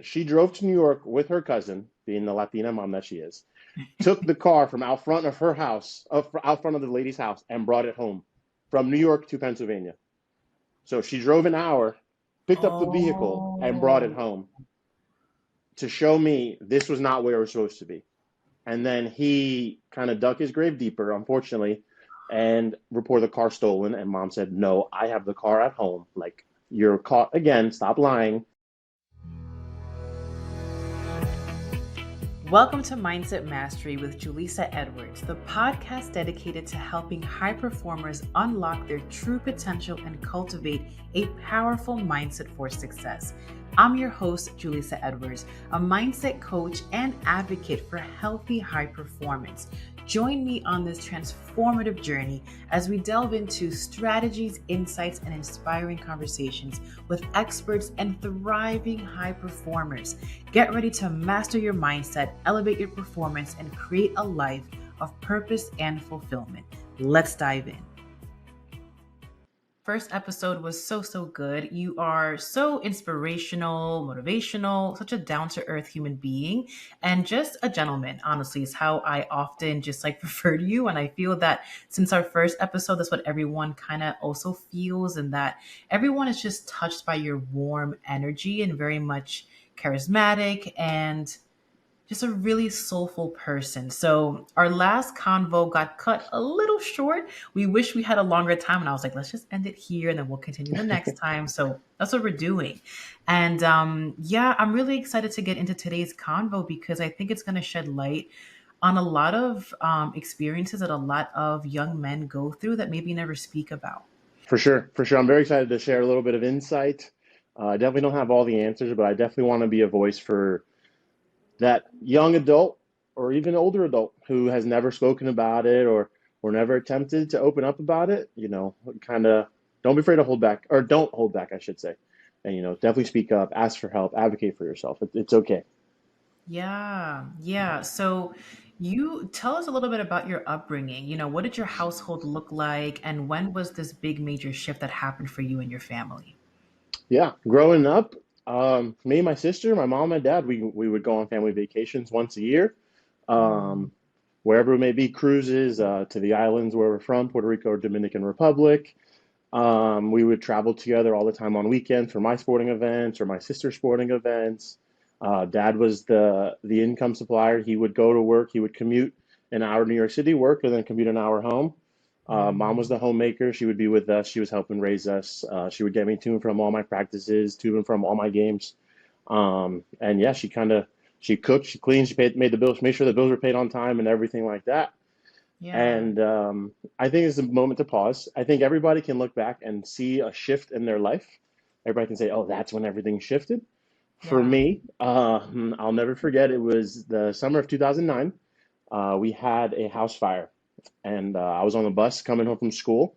She drove to New York with her cousin, being the Latina mom that she is, took the car from out front of her house, out front of the lady's house, and brought it home from New York to Pennsylvania. So she drove an hour, picked up the vehicle, and brought it Oh, home to show me this was not where it was supposed to be. And then he kind of dug his grave deeper, unfortunately, and reported the car stolen. And mom said, "No, I have the car at home. Like, you're caught again. Stop lying." welcome to Mindset Mastery with Julissa Edwards, the podcast dedicated to helping high performers unlock their true potential and cultivate a powerful mindset for success. I'm your host, Julissa Edwards, a mindset coach and advocate for healthy high performance. Join me on this transformative journey as we delve into strategies, insights, and inspiring conversations with experts and thriving high performers. Get ready to master your mindset, elevate your performance, and create a life of purpose and fulfillment. Let's dive in. First episode was so good. You are so inspirational, motivational, such a down to earth human being, and just a gentleman. Honestly, is how I often just like refer to you. And I feel that since our first episode, that's what everyone kind of also feels, and that everyone is just touched by your warm energy and very much charismatic and just a really soulful person. So our last convo got cut a little short. We wish we had a longer time, and I was like, let's just end it here, and then we'll continue the next time. So that's what we're doing. And yeah, I'm really excited to get into today's convo because I think it's going to shed light on a lot of experiences that a lot of young men go through that maybe never speak about. For sure, for sure. I'm very excited to share a little bit of insight. I definitely don't have all the answers, but I definitely want to be a voice for that young adult or even older adult who has never spoken about it or never attempted to open up about it. Kind of don't be afraid to hold back, or don't hold back, I should say. And definitely speak up, ask for help, advocate for yourself. It's okay. Yeah, yeah. So you tell us a little bit about your upbringing. What did your household look like, and when was this big major shift that happened for you and your family? Yeah, growing up, me and my sister, my mom and dad, we would go on family vacations once a year, Mm, um, wherever it may be, cruises to the islands where we're from, Puerto Rico or Dominican Republic. We would travel together all the time on weekends for my sporting events or my sister's sporting events. Dad was the income supplier. He would go to work. He would commute an hour to New York City, work, and then commute an hour home. Mom was mm, the homemaker. She would be with us. She was helping raise us. She would get me to and from all my practices, to and from all my games. And yeah, she cooked, she cleaned, made the bills, made sure the bills were paid on time and everything like that. yeah, And I think it's a moment to pause. I think everybody can look back and see a shift in their life. Everybody can say, "Oh, that's when everything shifted." For yeah. me, I'll never forget. It was the summer of 2009. We had a house fire, and I was on the bus coming home from school.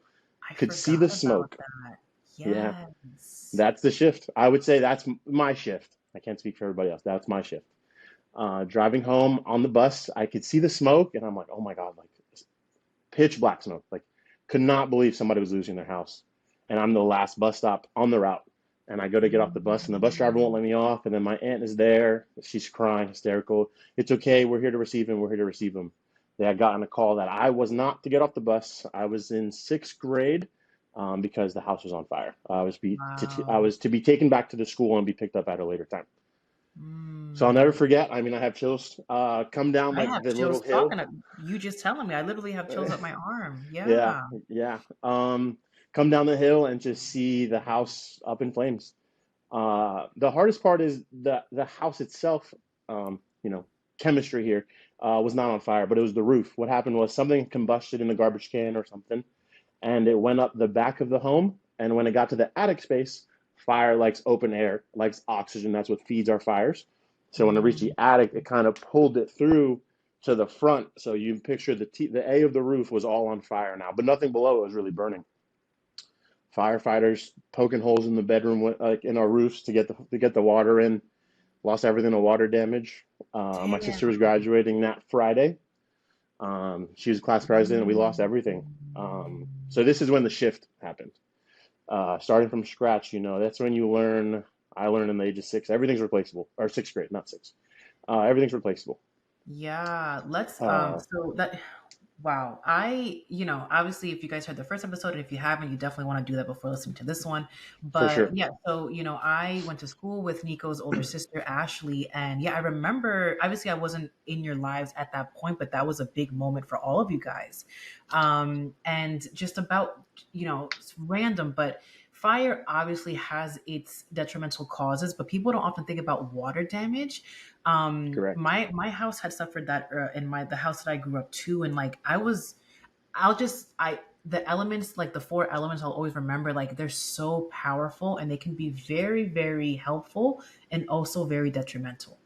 I Could see the forgot about smoke. that. Yeah, Yes. that's the shift. I would say that's my shift. I can't speak for everybody else. That's my shift. Driving home on the bus, I could see the smoke, and I'm like, "Oh my God!" Like pitch black smoke. Like, could not believe somebody was losing their house. And I'm the last bus stop on the route. And I go to get off the bus, and the bus driver won't Mm, let me off. And then my aunt is there. She's crying, hysterical. "It's okay. We're here to receive him. We're here to receive him." They had gotten a call that I was not to get off the bus. I was in sixth grade because the house was on fire. I wow. was to be taken back to the school and be picked up at a later time. So I'll never Mm. forget. I mean, I have chills. Come down I like have the little chills hill. talking to you just telling me. I literally have chills up my arm. Yeah, Yeah. yeah. Come down the hill and just see the house up in flames. The hardest part is the house itself. You know, chemistry here was not on fire, but it was the roof. What happened was something combusted in the garbage can or something, and it went up the back of the home. And when it got to the attic space, fire likes open air, likes oxygen. That's what feeds our fires. So when it reached the Mm, attic, it kind of pulled it through to the front. So you picture the A of the roof was all on fire now, but nothing below it was really burning. Firefighters poking holes in the bedroom, like in our roofs to get the water in. Lost everything to water damage. My sister was damn. graduating that Friday. She was class president. We lost Mm. everything. So this is when the shift happened. Starting from scratch, that's when you learn. I learned in the age of 6. Everything's replaceable, or sixth grade, not six. Everything's replaceable. Yeah, let's Uh, so that wow. Obviously if you guys heard the first episode and if you haven't, you definitely want to do that before listening to this one. for But sure. yeah, so I went to school with Nico's older sister Ashley, and yeah, I remember obviously I wasn't in your lives at that point, but that was a big moment for all of you guys. And just about, it's random, but fire obviously has its detrimental causes, but people don't often think about water damage. Correct. My house had suffered that in my the house that I grew up to, and like I the elements, like the four elements, I'll always remember, like they're so powerful and they can be very, very helpful and also very detrimental.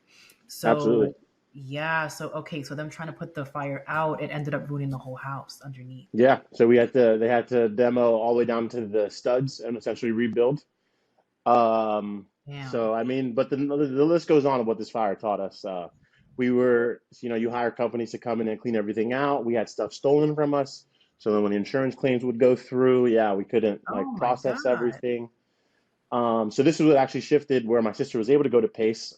Absolutely. So yeah, so okay, so them trying to put the fire out, it ended up ruining the whole house underneath. Yeah. So they had to demo all the way down to the studs and essentially rebuild. Damn. So I mean, but the list goes on of what this fire taught us. We were, you hire companies to come in and clean everything out. We had stuff stolen from us. So then when the insurance claims would go through, yeah, we couldn't Oh like my process God. everything. So this is what actually shifted where my sister was able to go to Pace.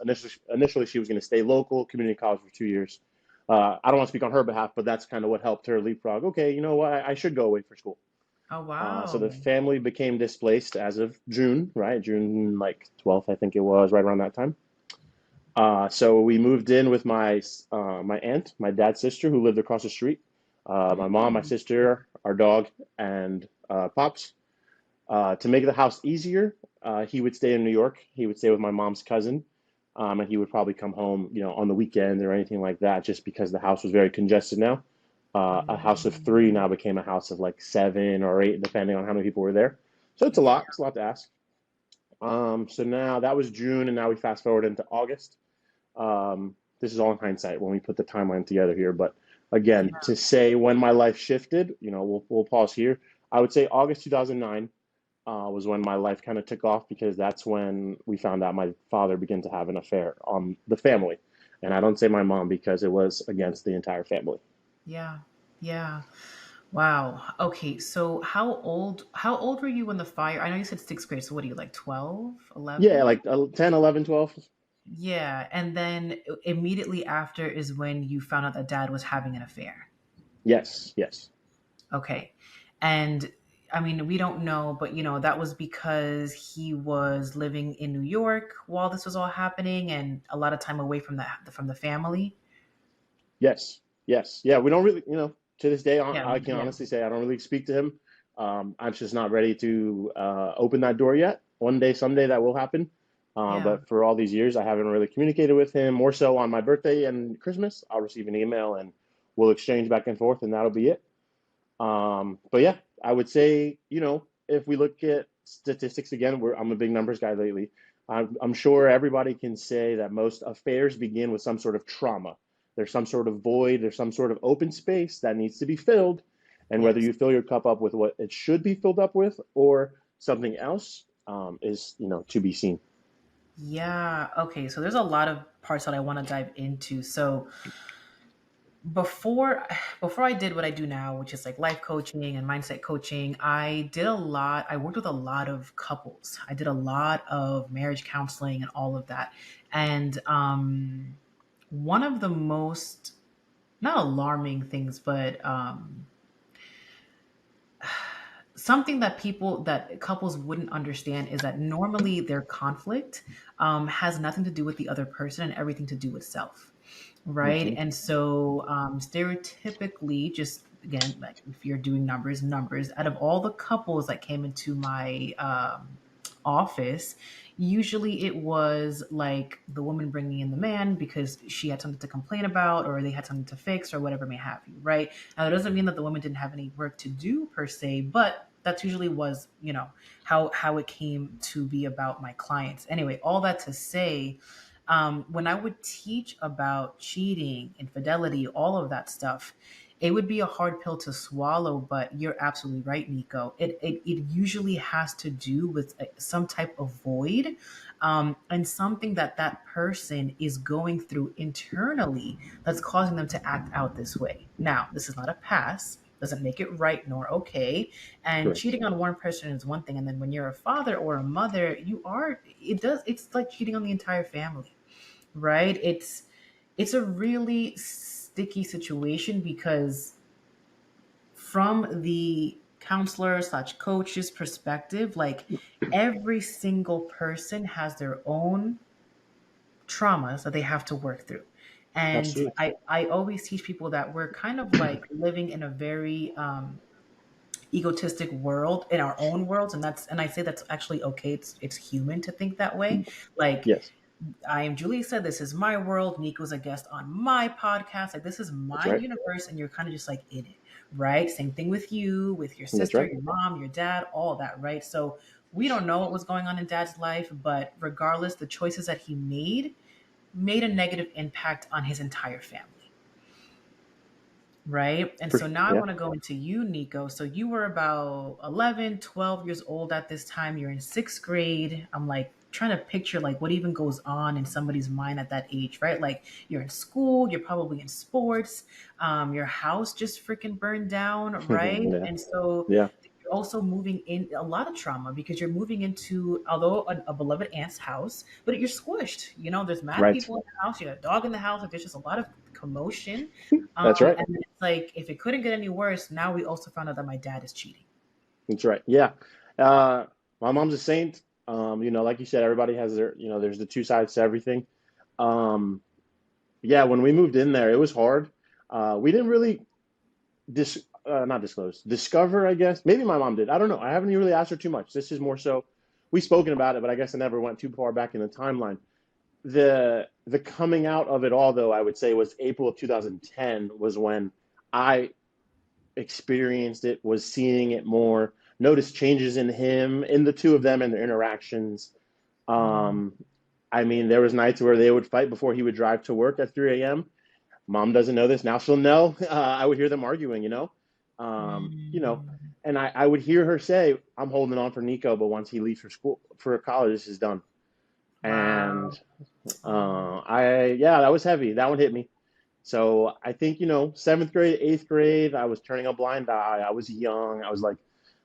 Initially she was going to stay local, community college for 2 years. I don't want to speak on her behalf, but that's kind of what helped her leapfrog. Okay, you know what? I should go away for school. Oh So the wow. family became displaced as of June, right? June like 12th, I think it was, right around that time. So we moved in with my aunt, my dad's sister, who lived across the street. My mom, my Mm. sister, our dog, and pops. To make the house easier, he would stay in New York. He would stay with my mom's cousin, and he would probably come home, on the weekend or anything like that, just because the house was very congested now. A house of three Mm. now became a house of like 7 or 8, depending on how many people were there. So it's a Yeah. lot. It's a lot to ask. So now that was June, and now we fast forward into August. This is all in hindsight when we put the timeline together here. But again, Yeah. to say when my life shifted, we'll pause here. I would say August 2009 was when my life kind of took off because that's when we found out my father began to have an affair on the family. And I don't say my mom because it was against the entire family. Yeah. Yeah. Wow. Okay. So how old were you when the fire? I know you said sixth grade. So what are you, like 12, Yeah, 11? like 10, 11, 12. Yeah. And then immediately after is when you found out that dad was having an affair. Yes, yes. Okay. And I mean, we don't know, but that was because he was living in New York while this was all happening and a lot of time away from the family. Yes, yes, yeah. We don't really, to this day, Yeah. I can Yeah. honestly say I don't really speak to him. I'm just not ready to open that door yet. One day, someday, that will happen. Yeah. But for all these years, I haven't really communicated with him. More so on my birthday and Christmas, I'll receive an email and we'll exchange back and forth, and that'll be it. But yeah, I would say, if we look at statistics again, I'm a big numbers guy lately. I'm sure everybody can say that most affairs begin with some sort of trauma. There's some sort of void, there's some sort of open space that needs to be filled. And whether Yes. you fill your cup up with what it should be filled up with or something else is, to be seen. Yeah. Okay. So there's a lot of parts that I want to dive into. So before before I did what I do now, which is like life coaching and mindset coaching, I worked with a lot of couples. I did a lot of marriage counseling and all of that. And one of the most, not alarming things, but something that couples wouldn't understand is that normally their conflict has nothing to do with the other person and everything to do with self, right? Hmm. And so stereotypically, just again, like if you're doing numbers, out of all the couples that came into my office, usually it was like the woman bringing in the man because she had something to complain about or they had something to fix or whatever may have you, right? Now that doesn't mean that the woman didn't have any work to do per se, but that's usually was, how it came to be about my clients. Anyway, all that to say, when I would teach about cheating, infidelity, all of that stuff, it would be a hard pill to swallow. But you're absolutely right, Nico. It usually has to do with some type of void, and something that person is going through internally that's causing them to act out this way. Now, this is not a pass. doesn't make it right nor okay. And Correct. cheating on one person is one thing, and then when you're a father or a mother, it's like cheating on the entire family, right? It's a really sticky situation because from the counselor slash coach's perspective, like every single person has their own traumas that they have to work through. And Absolutely. I always teach people that we're kind of like living in a very egotistic world in our own worlds, and I say that's actually okay. It's human to think that way. Like Yes, I am Julie said, this is my world. Nico's a guest on my podcast. Like this is that's my right. universe, and you're kind of just like in it, right? Same thing with you, with your That's sister, right. your mom, your dad, all that, right? So we don't know what was going on in dad's life, but regardless, the choices that he made a negative impact on his entire family. Right. And so now I Yeah. want to go into you, Nico. So you were about 11, 12 years old at this time. You're in sixth grade. I'm like trying to picture like what even goes on in somebody's mind at that age, right? Like you're in school, you're probably in sports, your house just freaking burned down, right? Yeah. And so Yeah. you're also moving in a lot of trauma because you're moving into, although a beloved aunt's house, but you're squished. You know, there's mad Right. people in the house, you got a dog in the house, like there's just a lot of commotion. That's right. And it's like, if it couldn't get any worse, now we also found out that my dad is cheating. That's right. Yeah. Uh, my mom's a saint. Like you said, everybody has there's the two sides to everything. Um, yeah, when we moved in there, it was hard. We didn't really not disclose, discover, I guess. Maybe my mom did. I don't know. I haven't really asked her too much. This is more so we've spoken about it, but I guess I never went too far back in the timeline. The coming out of it all, though, I would say was April of 2010 was when I experienced it, was seeing it more, noticed changes in him, in the two of them and their interactions. Mm, Um, I mean, there was nights where they would fight before he would drive to work at 3 a.m. Mom doesn't know this. Now she'll know. I would hear them arguing, um, you know, mm, and I would hear her say, I'm holding on for Nico, but once he leaves for school, for college, this is done. wow. And Oh, yeah, that was heavy. That one hit me. So I think, seventh grade, eighth grade, I was turning a blind eye. I was young. I was like,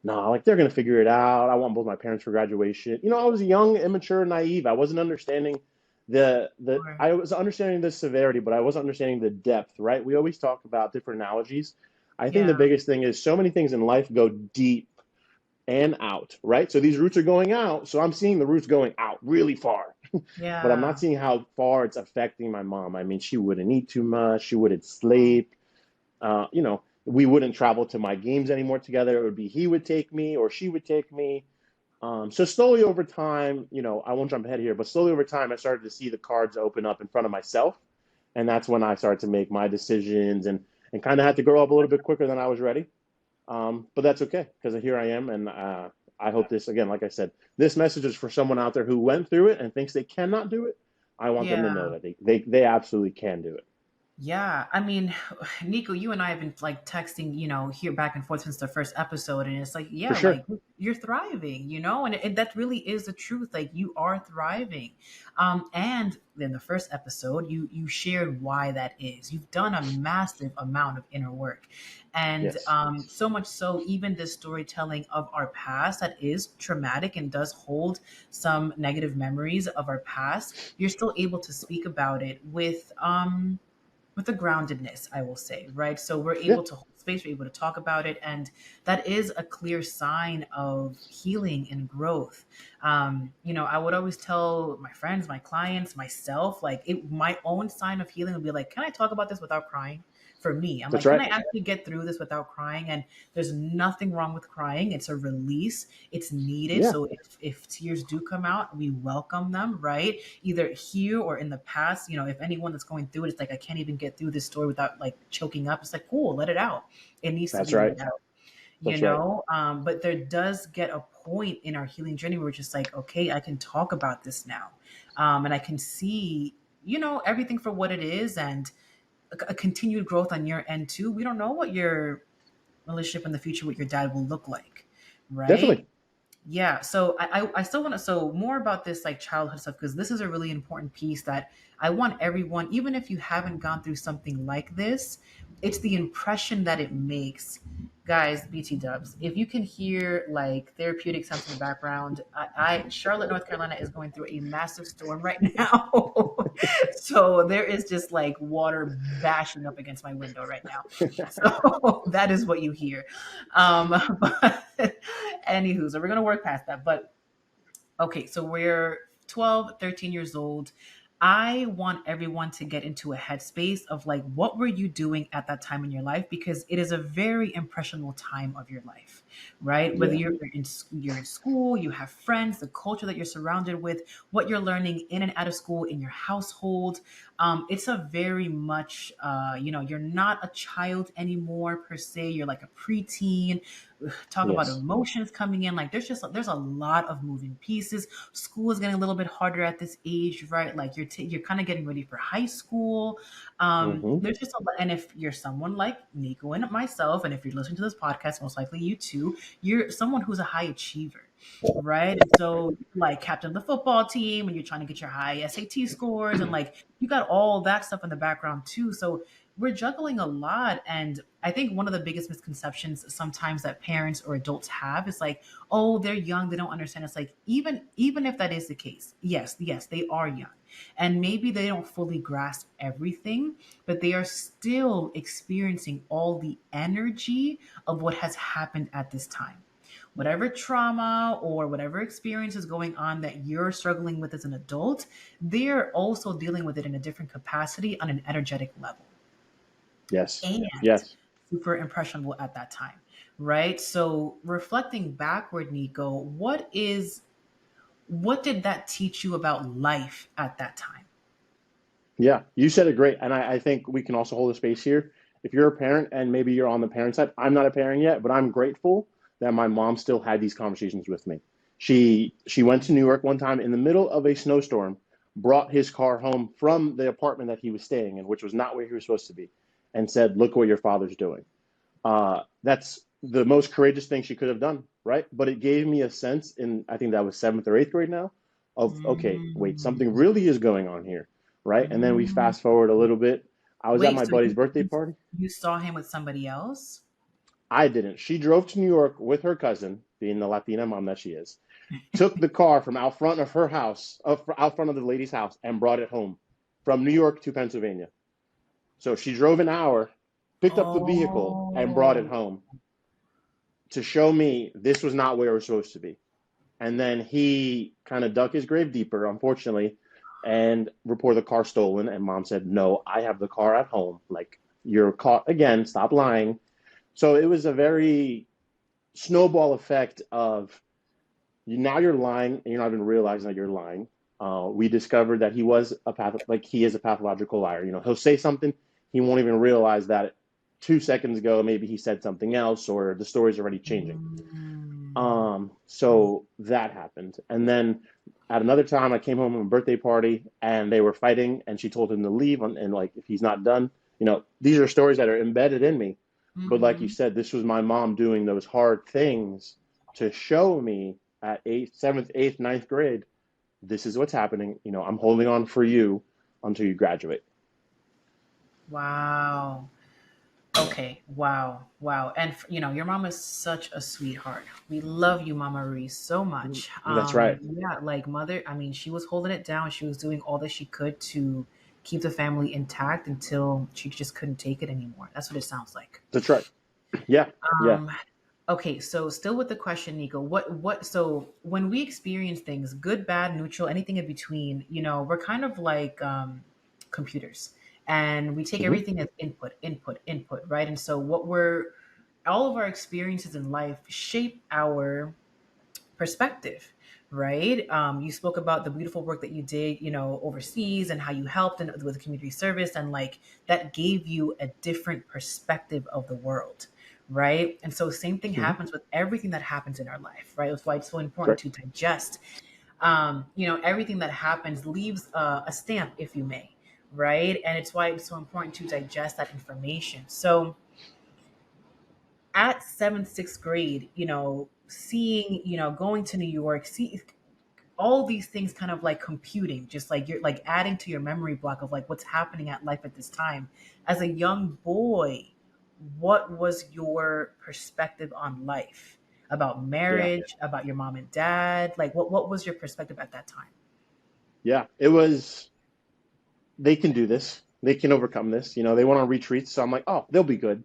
nah, like they're gonna figure it out. I want both my parents for graduation. I was young, immature, naive. I wasn't understanding sure. I was understanding the severity, but I wasn't understanding the depth, right? We always talk about different analogies. I think the Yeah. biggest thing is so many things in life go deep and out, right? So these roots are going out. So I'm seeing the roots going out really far, but I'm not Yeah. seeing how far it's affecting my mom. I mean, she wouldn't eat too much. She wouldn't sleep. We wouldn't travel to my games anymore together. It would be he would take me or she would take me. So slowly over time, I won't jump ahead here, but slowly over time, I started to see the cards open up in front of myself. And that's when I started to make my decisions and kind of had to grow up a little bit quicker than I was ready. But that's okay because here I am. And I hope this, again, like I said, this message is for someone out there who went through it and thinks they cannot do it. I want them to know Yeah. that they absolutely can do it. Yeah, I mean, Nico, you and I have been like texting, here back and forth since the first episode, and it's like, For yeah, sure. like you're thriving, and that really is the truth. Like you are thriving, and in the first episode, you shared why that is. You've done a massive amount of inner work, and Yes. so much so, even the storytelling of our past that is traumatic and does hold some negative memories of our past. You're still able to speak about it with a groundedness, I will say, right? So we're Yeah. able to hold space, we're able to talk about it, and that is a clear sign of healing and growth. I would always tell my friends, my clients, myself, like my own sign of healing would be like, can I talk about this without crying? For me, I'm That's like, can right. I actually get through this without crying? And there's nothing wrong with crying. It's a release. It's needed. Yeah. So if tears do come out, we welcome them, right? Either here or in the past, if anyone that's going through it, it's like, I can't even get through this story without like choking up. It's like, cool, let it out. It needs to That's be right. let out, That's right. but there does get a point in our healing journey where we're just like, okay, I can talk about this now. And I can see, everything for what it is and a continued growth on your end too. We don't know what your relationship in the future with your dad will look like, right? Definitely. Yeah, so I still want to, so more about this like childhood stuff, because this is a really important piece that I want everyone, even if you haven't gone through something like this, it's the impression that it makes. Guys, BT dubs, if you can hear like therapeutic sounds in the background, Charlotte, North Carolina is going through a massive storm right now. So there is just like water bashing up against my window right now. So that is what you hear. But anywho, so we're gonna work past that. But okay, so we're 12, 13 years old. I want everyone to get into a headspace of like, what were you doing at that time in your life? Because it is a very impressionable time of your life, right? Whether Yeah. you're in school, you have friends, the culture that you're surrounded with, what you're learning in and out of school, in your household. It's a very much, you're not a child anymore per se. You're like a preteen. Talk about Yes. emotions coming in. Like there's a lot of moving pieces. School is getting a little bit harder at this age, right? Like you're kind of getting ready for high school. Hmm. There's just a lot. And if you're someone like Nico and myself, and if you're listening to this podcast, most likely you too, you're someone who's a high achiever, right? And so like captain of the football team, and you're trying to get your high SAT scores, and like you got all that stuff in the background too. So we're juggling a lot. And I think one of the biggest misconceptions sometimes that parents or adults have is like, oh, they're young, they don't understand. It's like, even if that is the case, yes, they are young. And maybe they don't fully grasp everything, but they are still experiencing all the energy of what has happened at this time. Whatever trauma or whatever experience is going on that you're struggling with as an adult, they're also dealing with it in a different capacity on an energetic level, Yes. and Yes. super impressionable at that time, right? So reflecting backward, Nico, what did that teach you about life at that time? Yeah, you said it great. And I think we can also hold a space here. If you're a parent and maybe you're on the parent side, I'm not a parent yet, but I'm grateful that my mom still had these conversations with me. She went to New York one time in the middle of a snowstorm, brought his car home from the apartment that he was staying in, which was not where he was supposed to be, and said, "Look what your father's doing." That's the most courageous thing she could have done, right? But it gave me a sense in, I think that was seventh or eighth grade now, of, okay, wait, something Mm, really is going on here, right? And then we mm. fast forward a little bit. I was at Wait, my so buddy's birthday party. you saw him with somebody else? I didn't. She drove to New York with her cousin, being the Latina mom that she is, took the car from out front of her house, out front of the lady's house, and brought it home from New York to Pennsylvania. So she drove an hour, picked up the vehicle, and brought it Oh, home to show me this was not where it was supposed to be. And then he kind of dug his grave deeper, unfortunately, and reported the car stolen. And mom said, "No, I have the car at home. Like, you're caught again. Stop lying." So it was a very snowball effect of now you're lying and you're not even realizing that you're lying. We discovered that he was he is a pathological liar. He'll say something, he won't even realize that 2 seconds ago maybe he said something else or the story's already changing. mm. So that happened. And then at another time, I came home from a birthday party and they were fighting, and she told him to leave. And like, if he's not done, these are stories that are embedded in me. But like you Mhm. said, this was my mom doing those hard things to show me at eighth, seventh, eighth, ninth grade, this is what's happening. I'm holding on for you until you graduate. Wow. Okay. Wow. Wow. And your mom is such a sweetheart. We love you, Mama Ruiz, so much. That's right. Yeah, like mother, I mean, she was holding it down. She was doing all that she could to keep the family intact until she just couldn't take it anymore. That's what it sounds like. That's right. Yeah. Yeah. Um, okay, so still with the question, Nico, so when we experience things, good, bad, neutral, anything in between, we're kind of like computers, and we take Hmm. everything as input, right? And so all of our experiences in life shape our perspective, right? You spoke about the beautiful work that you did, overseas, and how you helped and with community service, and like that gave you a different perspective of the world, right? And so same thing Hmm. happens with everything that happens in our life, right? That's why it's so important Correct. to digest. Everything that happens leaves a stamp, if you may, right? And it's why it's so important to digest that information. So at seventh, sixth grade, seeing, going to New York, see all these things kind of like computing, just like you're like adding to your memory block of like what's happening at life at this time. As a young boy, what was your perspective on life? About Yeah. marriage, about your mom and dad? Like what was your perspective at that time? Yeah. It was, they can do this. They can overcome this. They went on retreats. So I'm like, oh, they'll be good.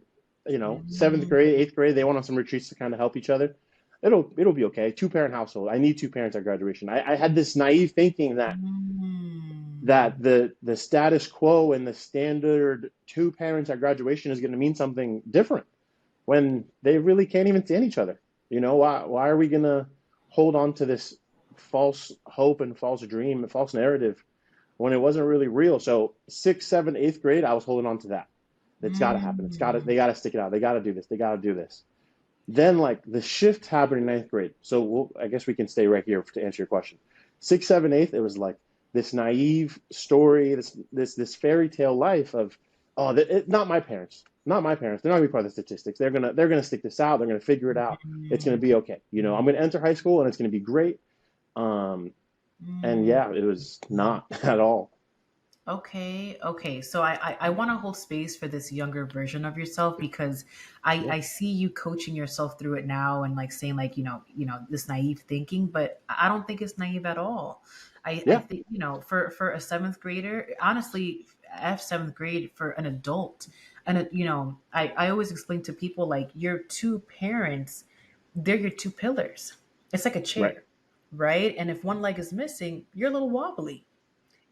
Seventh Mm, grade, eighth grade, they went on some retreats to kind of help each other. It'll be okay. Two-parent household. I need two parents at graduation. I had this naive thinking that mm, that the status quo and the standard two parents at graduation is going to mean something different when they really can't even stand each other. Why are we going to hold on to this false hope and false dream and false narrative when it wasn't really real? So sixth, seventh, eighth grade, I was holding on to that. It's got to happen. They mm. got to stick it out. They got to do this. They got to do this. Then like the shift happened in ninth grade. So I guess we can stay right here to answer your question. Sixth, seventh, eighth, it was like this naive story, this fairy tale life of, oh, not my parents, not my parents. They're not gonna be part of the statistics. They're gonna stick this out. They're gonna figure it out. It's gonna be okay. I'm gonna enter high school and it's gonna be great. Um, and Mm. yeah, it was not at all. Okay, okay. So I want to hold space for this younger version of yourself because Yeah, I see you coaching yourself through it now and like saying like, this naive thinking, but I don't think it's naive at all. I yeah, think, for a seventh grader, honestly, F seventh grade for an adult. And, I always explain to people like your two parents, they're your two pillars. It's like a right. chair, right? And if one leg is missing, you're a little wobbly.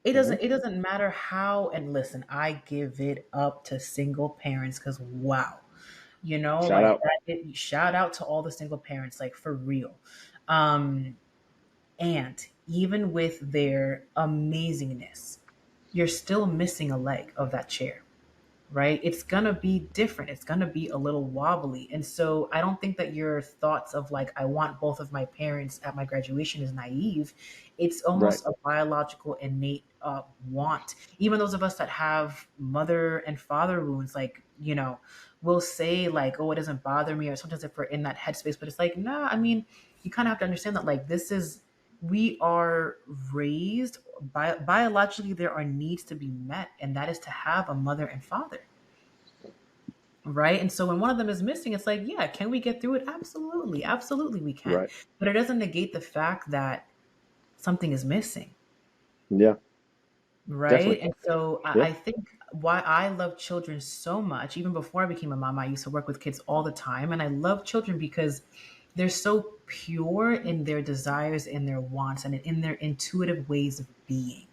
it Hmm. doesn't it doesn't matter how. And listen, I give it up to single parents because wow, Shout like out. that, shout out to all the single parents, like for real. um and even with their amazingness, you're still missing a leg of that chair, right? It's gonna be different. It's gonna be a little wobbly. And so I don't think that your thoughts of like, I want both of my parents at my graduation is naive. It's Right. almost a biological, innate want. Even those of us that have mother and father wounds, like, will say like, oh, it doesn't bother me, or sometimes if we're in that headspace, but it's like, nah, I mean, you kind of have to understand that like we are raised biologically, there are needs to be met, and that is to have a mother and father, right? And so when one of them is missing, it's like, yeah, can we get through it? Absolutely, absolutely we can. Right. But it doesn't negate the fact that something is missing, Yeah. right? Definitely. And so Yeah. I think why I love children so much, even before I became a mom, I used to work with kids all the time, and I love children because they're so pure in their desires and their wants and in their intuitive ways of being,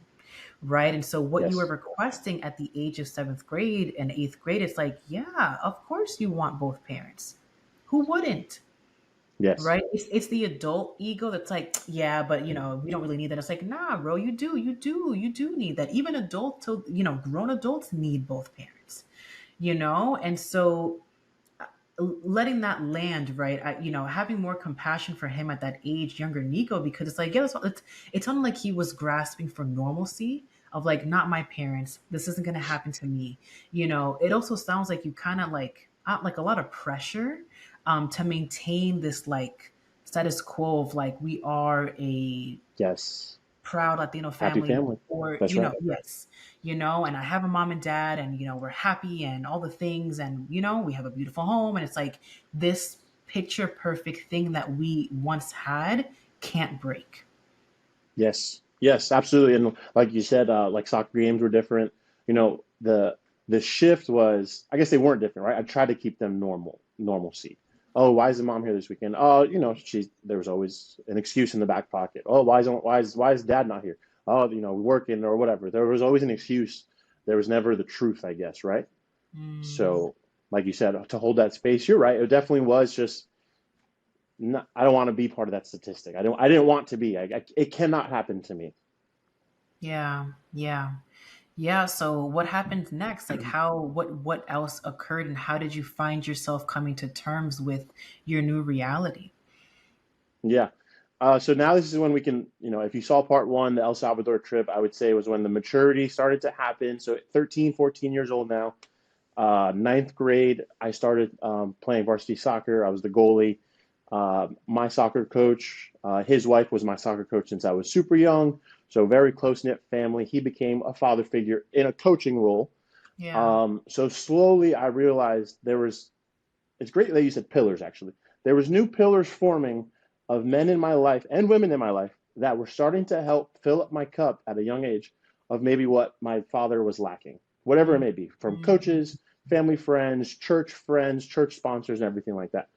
right? And so what you were Yes. requesting at the age of seventh grade and eighth grade, it's like, yeah, of course you want both parents. Who wouldn't? Yes. Right? It's the adult ego that's like, yeah, but we don't really need that. It's like, nah, bro, you do need that. Even adult to grown adults need both parents, and so letting that land, right? Having more compassion for him at that age, younger Nico, because it's like, yeah, it's not like he was grasping for normalcy of like, not my parents, this isn't going to happen to me. It also sounds like you kind of like a lot of pressure to maintain this like status quo of like, we are a Yes. proud Latino Happy family, family. or That's right. yes, and I have a mom and dad, and we're happy and all the things, and we have a beautiful home, and it's like this picture perfect thing that we once had can't break. Yes, yes, absolutely. And like you said, like soccer games were different. The shift was, I guess they weren't different, right? I tried to keep them normalcy. Oh, why is the mom here this weekend? Oh, there was always an excuse in the back pocket. Oh, why is dad not here? Oh, working or whatever. There was always an excuse. There was never the truth, I guess, right? Mm, So, like you said, to hold that space, you're right. It definitely was just, not, I don't want to be part of that statistic. I didn't want to be. It cannot happen to me. yeah, yeah. Yeah, so what happened next? Like what else occurred, and how did you find yourself coming to terms with your new reality? Yeah. So now this is when we can, if you saw part one, the El Salvador trip, I would say was when the maturity started to happen. So 13, 14 years old now. Ninth grade, I started playing varsity soccer. I was the goalie. My soccer coach, his wife was my soccer coach since I was super young, so very close knit family. He became a father figure in a coaching role. Yeah. So slowly I realized it's great that you said pillars actually. There was new pillars forming of men in my life and women in my life that were starting to help fill up my cup at a young age of maybe what my father was lacking, whatever it may be, from Mhm. coaches, family friends, church sponsors, and everything like that.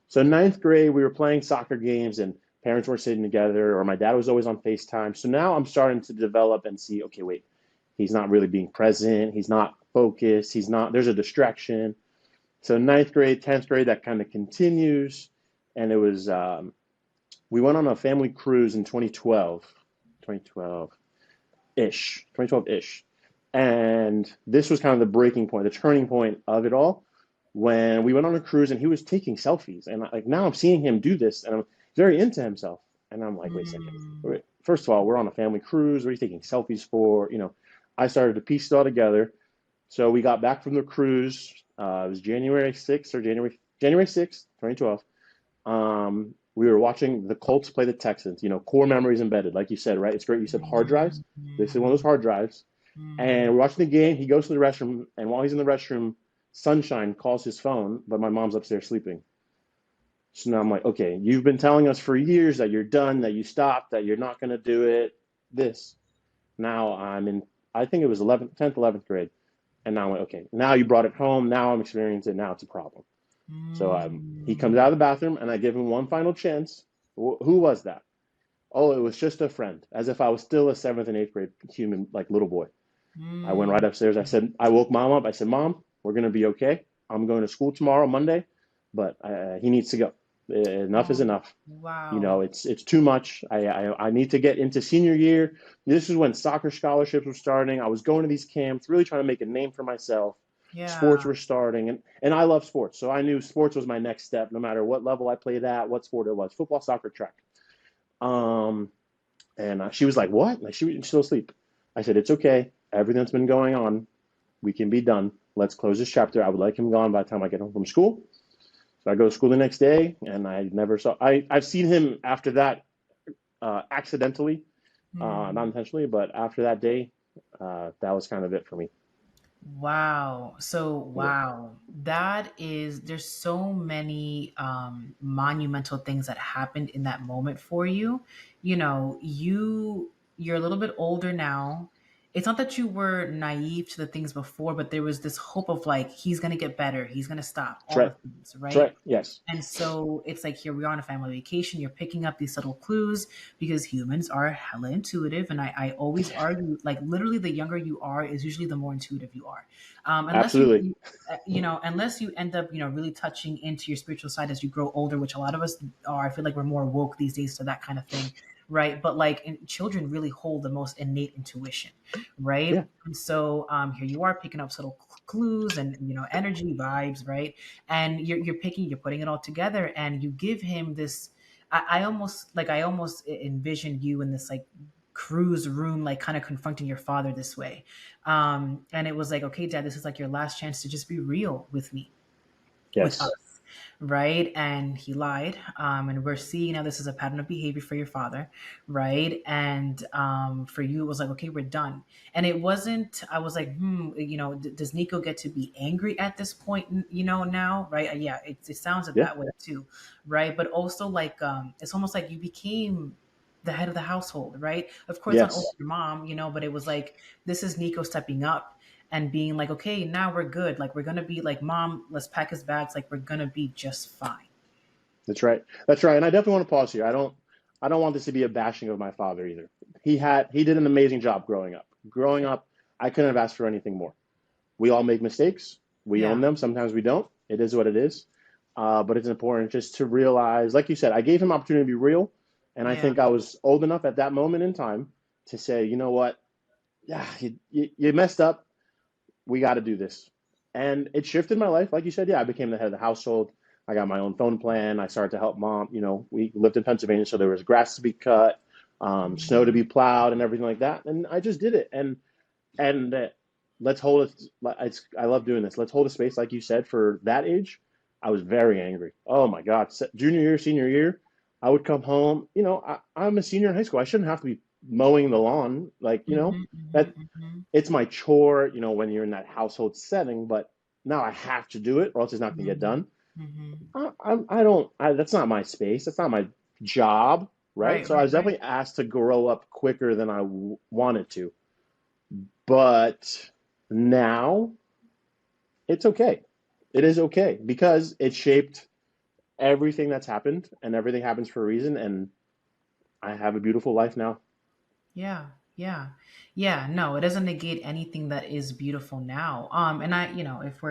So ninth grade, we were playing soccer games and parents were sitting together, or my dad was always on FaceTime. So now I'm starting to develop and see, okay, wait, he's not really being present. He's not focused. There's a distraction. So ninth grade, 10th grade, that kind of continues. And we went on a family cruise in 2012-ish. And this was kind of the breaking point, the turning point of it all when we went on a cruise and he was taking selfies. And like now I'm seeing him do this and I'm very into himself. And I'm like, wait a second. Mm. Wait. First of all, we're on a family cruise. What are you taking selfies for? I started to piece it all together. So we got back from the cruise. It was January 6th, 2012. We were watching the Colts play the Texans. Core memories embedded, like you said, right? It's great. You said hard drives. This is one of those hard drives. And Mm. we're watching the game. He goes to the restroom, and while he's in the restroom, Sunshine calls his phone, but my mom's upstairs sleeping. So now I'm like, okay, you've been telling us for years that you're done, that you stopped, that you're not going to do it. This. Now I think it was 11th, 10th, 11th grade. And now I'm like, okay, now you brought it home. Now I'm experiencing it. Now it's a problem. So he comes Mm. out of the bathroom, and I give him one final chance. Who was that? Oh, it was just a friend, as if I was still a seventh and eighth grade human, like little boy. I went right Mm. upstairs. I woke mom up. I said, Mom, we're going to be okay. I'm going to school tomorrow, Monday, but he needs to go. Enough is Oh, enough. wow. It's too much. I need to get into senior year. This is when soccer scholarships were starting. I was going to these camps, really trying to make a name for myself. Sports Yeah. were starting, and I love sports, so I knew sports was my next step, no matter what level I played at, what sport it was, football, soccer, track. Um, and she was like, "What?" Like she was still asleep. I said, "It's okay. Everything that's been going on, we can be done. Let's close this chapter. I would like him gone by the time I get home from school." So I go to school the next day, and I never saw. I've seen him after that, accidentally, not Mm. intentionally, but after that day, that was kind of it for me. Wow. So, Yeah, wow. There's so many monumental things that happened in that moment for you. You're a little bit older now. It's not that you were naive to the things before, but there was this hope of like he's going to get better, he's going to stop that's all the right. things, That's right? right. Yes, And so it's like here we are on a family vacation. You're picking up these subtle clues because humans are hella intuitive. And I always argue, like literally, the younger you are is usually the more intuitive you are. Unless absolutely. unless you end up, really touching into your spiritual side as you grow older, which a lot of us are. I feel like we're more woke these days to that kind of thing, right? But like children really hold the most innate intuition, Yeah, right? And so here you are picking up subtle clues and energy vibes, right? And you're putting it all together, and you give him this. I almost envisioned you in this like cruise room, like kind of confronting your father this way. And it was like, okay, Dad, this is like your last chance to just be real with me, with yes, us, right? And he lied. And we're seeing now this is a pattern of behavior for your father, right? And for you, it was like, okay, we're done. And it wasn't, I was like, does Nico get to be angry at this point, now, right? Yeah, it sounds yeah, that way too, right? But also, like, it's almost like you became the head of the household, right? Of course, not over yes. your mom, but it was like, this is Nico stepping up and being like, okay, now we're good. Like we're gonna be like, Mom, let's pack his bags. Like we're gonna be just fine. That's right. That's right. And I definitely want to pause here. I don't want this to be a bashing of my father either. He did an amazing job growing up. Growing up, I couldn't have asked for anything more. We all make mistakes. We own Yeah, them. Sometimes we don't. It is what it is. But it's important just to realize, like you said, I gave him opportunity to be real, and I yeah, think I was old enough at that moment in time to say, you know what, yeah, you messed up. We got to do this. And it shifted my life. Like you said, yeah, I became the head of the household. I got my own phone plan. I started to help mom. We lived in Pennsylvania, so there was grass to be cut, snow to mm, be plowed, and everything like that. And I just did it. And let's hold it. I love doing this. Let's hold a space, like you said, for that age, I was very angry. Oh my God. Junior year, senior year, I would come home. I'm a senior in high school. I shouldn't have to be mowing the lawn. Like, Mm-hmm, that mm-hmm, mm-hmm, it's my chore, when you're in that household setting, but now I have to do it or else it's not going to get mm-hmm, done. mm-hmm. I don't, that's not my space. That's not my job. Right. Right, So I right, was right. definitely asked to grow up quicker than I wanted to. But now it's okay. It is okay because it shaped everything that's happened and everything happens for a reason. And I have a beautiful life now. Yeah, yeah, yeah. No, it doesn't negate anything that is beautiful now. And if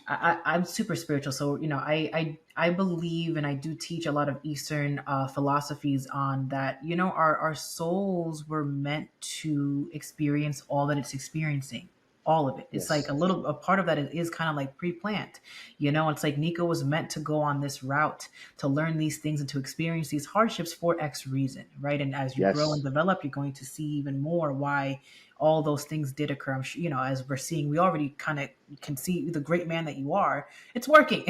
I'm super spiritual, so I believe and I do teach a lot of Eastern philosophies on that. Our souls were meant to experience all that it's experiencing, all of it. It's like Yes. a part of that is kind of like pre-planned. It's like Nico was meant to go on this route to learn these things and to experience these hardships for X reason, right? And as you grow and Yes. develop, you're going to see even more why all those things did occur. I'm sure, as we're seeing, we already kind of can see the great man that you are. It's working,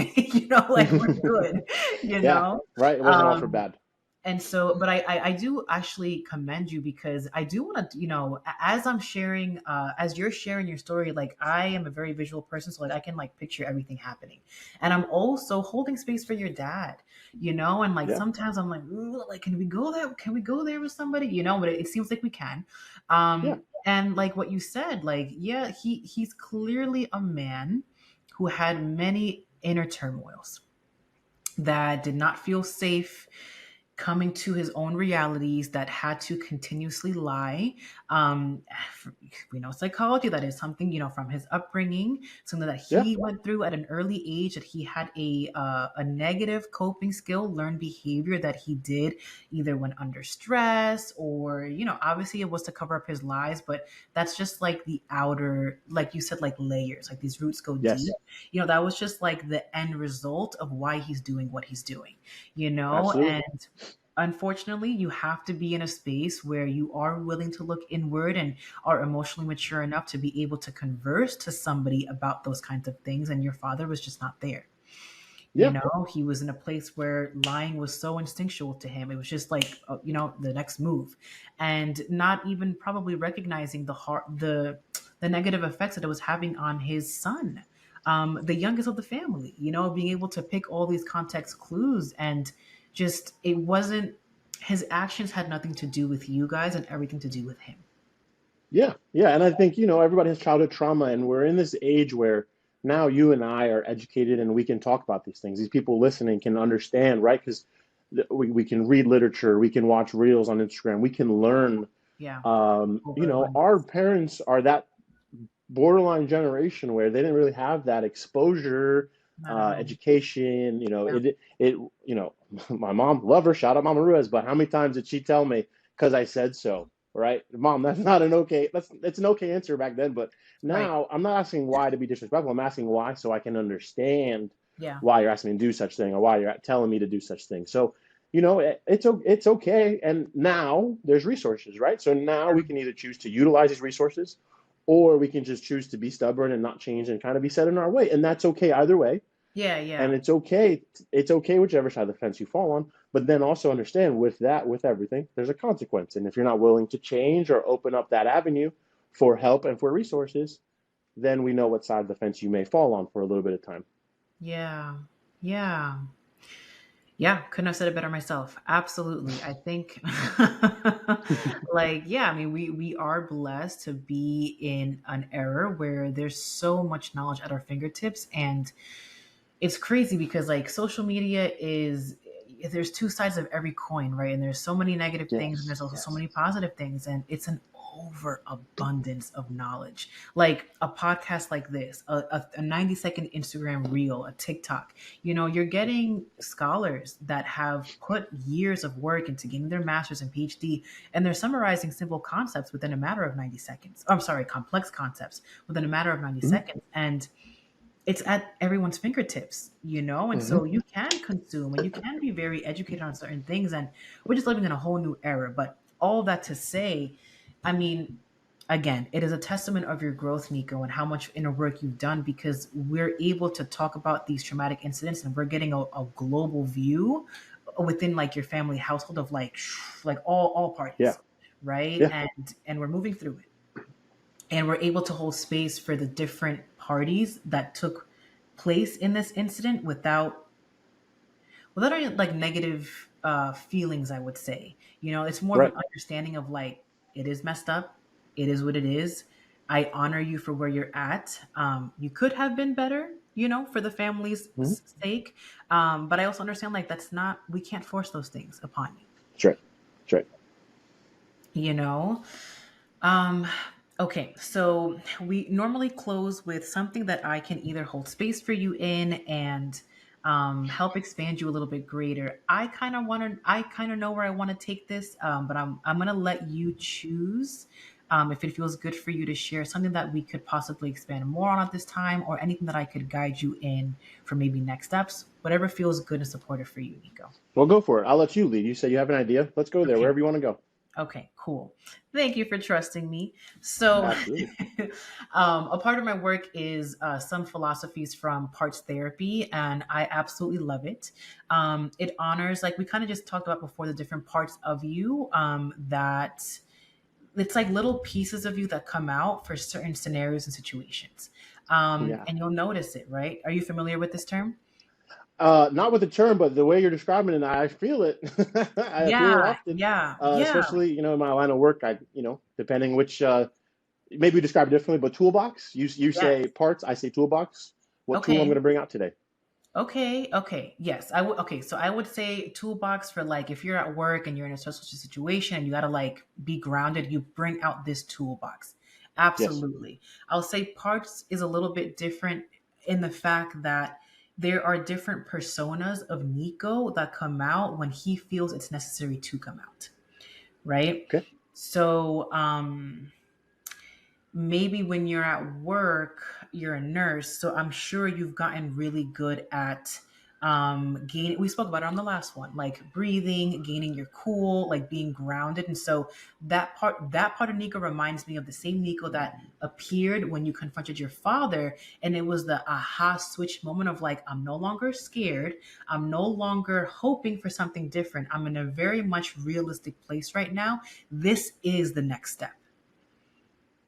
like we're good, you Yeah. know. Right. It wasn't all for Um, bad. and so, but I do actually commend you because I do want to, as I'm sharing, as you're sharing your story, like I am a very visual person, so like I can like picture everything happening, and I'm also holding space for your dad, and like Yeah. sometimes I'm like, "Ooh, like, can we go there? Can we go there with somebody? But it seems like we can. Yeah. And like what you said, like, yeah, he's clearly a man who had many inner turmoils that did not feel safe coming to his own realities that had to continuously lie. Um, we know psychology, that is something, from his upbringing, something that Yeah. he went through at an early age, that he had a negative coping skill, learned behavior that he did either when under stress or, obviously it was to cover up his lies, but that's just like the outer, like you said, like layers, like these roots go deep. Yes. That was just like the end result of why he's doing what he's doing, Absolutely. and unfortunately, you have to be in a space where you are willing to look inward and are emotionally mature enough to be able to converse to somebody about those kinds of things. And your father was just not there. Yeah. He was in a place where lying was so instinctual to him. It was just like, the next move, and not even probably recognizing the negative effects that it was having on his son, the youngest of the family. Being able to pick all these context clues, and just it wasn't, his actions had nothing to do with you guys and everything to do with him. Yeah, yeah, and I think, everybody has childhood trauma, and we're in this age where now you and I are educated and we can talk about these things. These people listening can understand, right? Because we can read literature, we can watch reels on Instagram, we can learn. Yeah, Our overabundance. parents are that borderline generation where they didn't really have that exposure, Not at all. education. Yeah, My mom, love her, shout out Mama Ruiz, but how many times did she tell me because I said so? Right, Mom, that's not an okay. It's an okay answer back then, but right. now I'm not asking why to be disrespectful. I'm asking why so I can understand Yeah. why you're asking me to do such thing or why you're telling me to do such thing. So, it's okay. And now there's resources, right? So now we can either choose to utilize these resources or we can just choose to be stubborn and not change and kind of be set in our way. And that's okay either way. Yeah, And yeah. it's okay whichever side of the fence you fall on. But then also understand with that, with everything, there's a consequence. And if you're not willing to change or open up that avenue for help and for resources, then we know what side of the fence you may fall on for a little bit of time. Yeah. Yeah. Yeah, couldn't have said it better myself. Absolutely. I think like, yeah, I mean, we are blessed to be in an era where there's so much knowledge at our fingertips, and it's crazy because like social media is, there's two sides of every coin, right? And there's so many negative things and Yes, there's also so yes. many positive things, and it's an overabundance of knowledge. Like a podcast like this, a 90-second Instagram reel, a TikTok. You're getting scholars that have put years of work into getting their master's and PhD, and they're summarizing simple concepts within a matter of 90 seconds. I'm sorry, complex concepts within a matter of 90 Mm-hmm. seconds. And it's at everyone's fingertips, and Mm-hmm. so you can consume and you can be very educated on certain things, and we're just living in a whole new era. But all that to say, I mean, again, it is a testament of your growth, Nico, and how much inner work you've done, because we're able to talk about these traumatic incidents and we're getting a global view within like your family household of like all Yeah. parties, right? Yeah. And we're moving through it. And we're able to hold space for the different parties that took place in this incident without any like negative feelings, I would say. It's more of an Right. understanding of like, it is messed up, it is what it is. I honor you for where you're at. You could have been better, for the family's Hmm. sake. But I also understand like that's not, we can't force those things upon you. That's right. That's right. you know um okay, so we normally close with something that I can either hold space for you in and help expand you a little bit greater. I kind of know where I want to take this, but I'm gonna let you choose, if it feels good for you to share something that we could possibly expand more on at this time, or anything that I could guide you in for maybe next steps. Whatever feels good and supportive for you, Nico. Well, go for it. I'll let you lead. You say you have an idea. Let's go there, Okay. wherever you want to go. Okay, cool. Thank you for trusting me. So, Absolutely. a part of my work is some philosophies from parts therapy, and I absolutely love it. It honors, like we kind of just talked about before, the different parts of you, that it's like little pieces of you that come out for certain scenarios and situations. Yeah. And you'll notice it, right? Are you familiar with this term? Not with the term, but the way you're describing it, I feel it. I feel it Yeah, often, yeah, yeah. especially in my line of work. Depending which, maybe you describe it differently, but toolbox. You Yes. say parts, I say toolbox. What tool I'm going Okay. to bring out today? Okay, okay, yes, I would. Okay, so I would say toolbox for like if you're at work and you're in a stressful situation and you gotta like be grounded, you bring out this toolbox. Yes. Absolutely. I'll say parts is a little bit different in the fact that there are different personas of Nico that come out when he feels it's necessary to come out, right? Okay. So, maybe when you're at work, you're a nurse, so I'm sure you've gotten really good at gaining, we spoke about it on the last one, like breathing, gaining your cool, like being grounded. And so that part of Nico reminds me of the same Nico that appeared when you confronted your father, and it was the aha switch moment of like, I'm no longer scared, I'm no longer hoping for something different, I'm in a very much realistic place right now. This is the next step,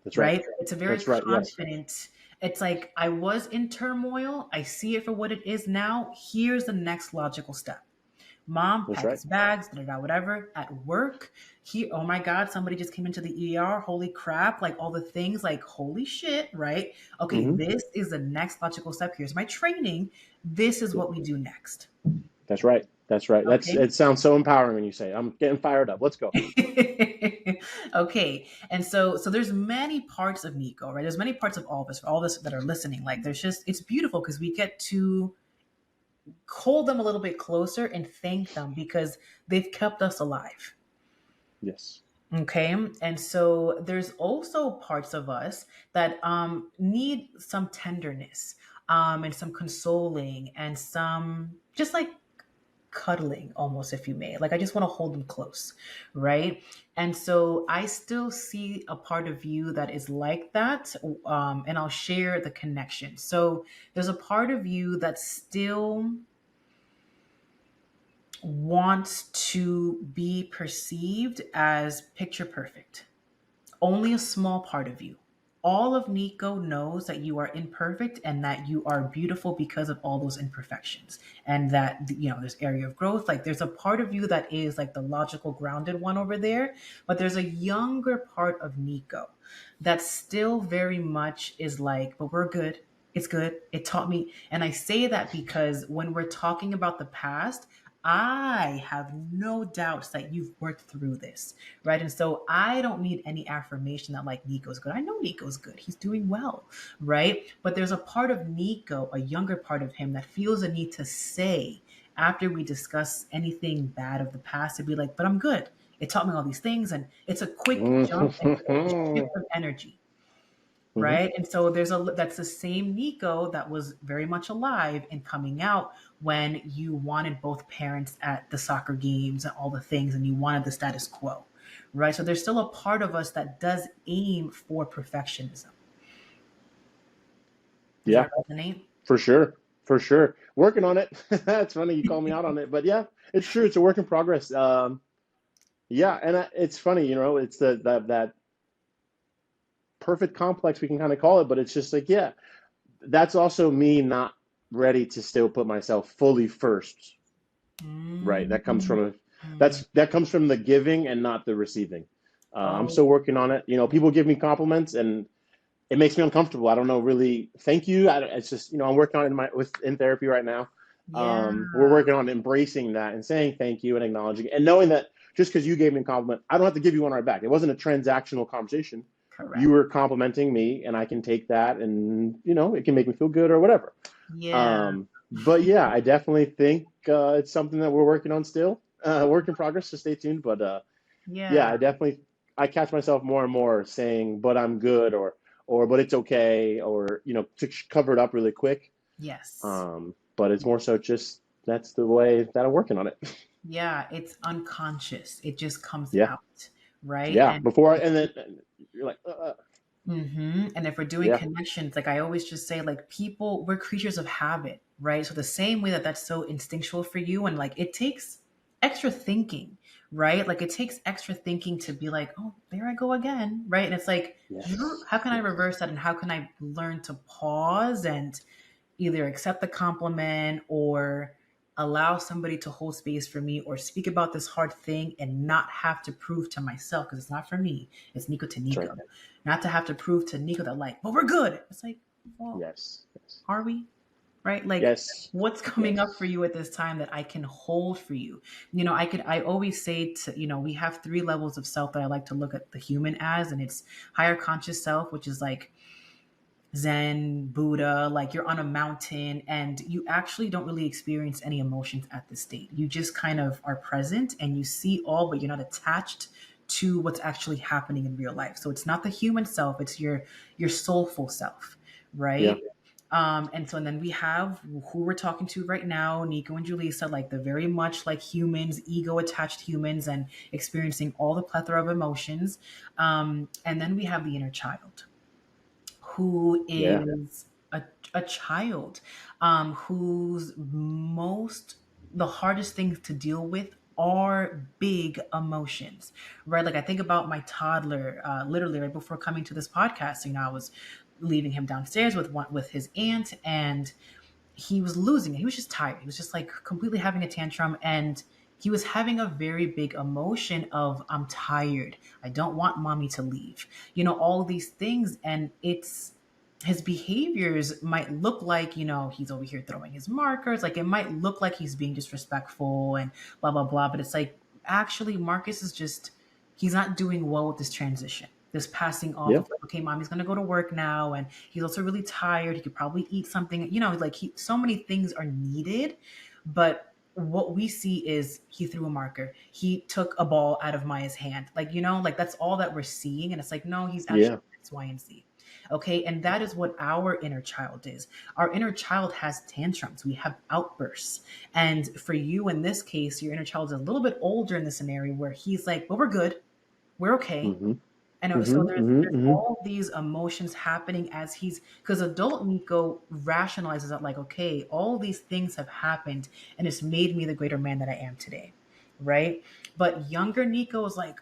That's right. right? It's a very That's right. Yes. confident. It's like, I was in turmoil. I see it for what it is now. Here's the next logical step. Mom, That's pack right. his bags, da, da, da, whatever. At work, oh my God, somebody just came into the ER. Holy crap. Like all the things, like, holy shit, right? Okay, Hmm. this is the next logical step. Here's my training. This is Yeah. what we do next. That's right. That's right. Okay. It sounds so empowering when you say it. I'm getting fired up. Let's go. Okay, and so there's many parts of Nico, right? There's many parts of all of us, for all of us that are listening. Like there's just, it's beautiful because we get to hold them a little bit closer and thank them because they've kept us alive. Yes. Okay, and so there's also parts of us that need some tenderness, and some consoling, and some just like cuddling almost, if you may, like I just want to hold them close, right? And so I still see a part of you that is like that, and I'll share the connection. So there's a part of you that still wants to be perceived as picture perfect. Only a small part of you. All of Nico knows that you are imperfect and that you are beautiful because of all those imperfections. And that, there's area of growth. Like there's a part of you that is like the logical, grounded one over there. But there's a younger part of Nico that still very much is like, but we're good. It's good. It taught me. And I say that because when we're talking about the past, I have no doubts that you've worked through this, right? And so I don't need any affirmation that like Nico's good. I know Nico's good. He's doing well, right? But there's a part of Nico, a younger part of him, that feels a need to say after we discuss anything bad of the past, to be like, but I'm good. It taught me all these things, and it's a quick jump and a shift of energy, Hmm. right? And so that's the same Nico that was very much alive and coming out when you wanted both parents at the soccer games and all the things, and you wanted the status quo, right? So there's still a part of us that does aim for perfectionism. Does Yeah, that resonate? for sure. For sure. Working on it. It's funny you call me out on it, but yeah, it's true. It's a work in progress. Yeah, and it's funny, it's that perfect complex we can kind of call it, but it's just like, yeah, that's also me not ready to still put myself fully first. Right. Mm. That comes from the giving and not the receiving. I'm Oh, still working on it. People give me compliments and it makes me uncomfortable. I don't know, really. Thank you. It's just, I'm working on it in therapy right now. yeah, We're working on embracing that and saying thank you and acknowledging it and knowing that just because you gave me a compliment, I don't have to give you one right back. It wasn't a transactional conversation. You correct. were complimenting me and I can take that and, it can make me feel good or whatever. Yeah, But yeah, I definitely think it's something that we're working on still. Work in progress, so stay tuned. But yeah, yeah, I catch myself more and more saying, "But I'm good," or "But it's okay," or to cover it up really quick. yes. But it's more so just that's the way that I'm working on it. Yeah, it's unconscious. It just comes Yeah, out, right? yeah. Before and then you're like, And if we're doing yeah, connections, like I always just say, like people, we're creatures of habit, right? So the same way that that's so instinctual for you, and like it takes extra thinking, right? Like it takes extra thinking to be like, oh, there I go again, right? And it's like, yes, how can I yes, reverse that, and how can I learn to pause and either accept the compliment or allow somebody to hold space for me or speak about this hard thing and not have to prove to myself because it's not for me, it's Nico to that's right. Nico, not to have to prove to Nico that like, well, we're good. It's like, well, Yes, yes, are we? Right? Like, yes, what's coming up for yes. you at this time that I can hold for you? I always say to, we have three levels of self that I like to look at the human as, and it's higher conscious self, which is like Zen, Buddha, like you're on a mountain and you actually don't really experience any emotions at this state. You just kind of are present and you see all, but you're not attached to what's actually happening in real life. So it's not the human self, it's your soulful self, Yeah, right? And then we have who we're talking to right now, Nico and Julissa, like the very much like humans, ego attached humans, and experiencing all the plethora of emotions. And then we have the inner child who yeah, is a child whose the hardest things to deal with are big emotions, right? Like I think about my toddler, literally right before coming to this podcast. I was leaving him downstairs with his aunt, and he was losing it. He was just tired. He was just like completely having a tantrum, and he was having a very big emotion of I'm tired. I don't want mommy to leave. All of these things, and it's his behaviors might look like, he's over here throwing his markers. Like it might look like he's being disrespectful and blah blah blah, but it's like actually Marcus is just he's not doing well with this transition. This passing off yeah, of like, okay, mommy's gonna go to work now, and he's also really tired. He could probably eat something. Like so many things are needed, but what we see is he threw a marker. He took a ball out of Maya's hand. Like like that's all that we're seeing, and it's like no, he's actually yeah, X, Y, and Z. Okay, and that is what our inner child is. Our inner child has tantrums. We have outbursts, and for you in this case, your inner child is a little bit older in the scenario where he's like, "Well, we're good. We're okay." mm-hmm, And so mm-hmm, there's mm-hmm, all these emotions happening as because adult Nico rationalizes that like, okay, all these things have happened and it's made me the greater man that I am today, right? But younger Nico is like,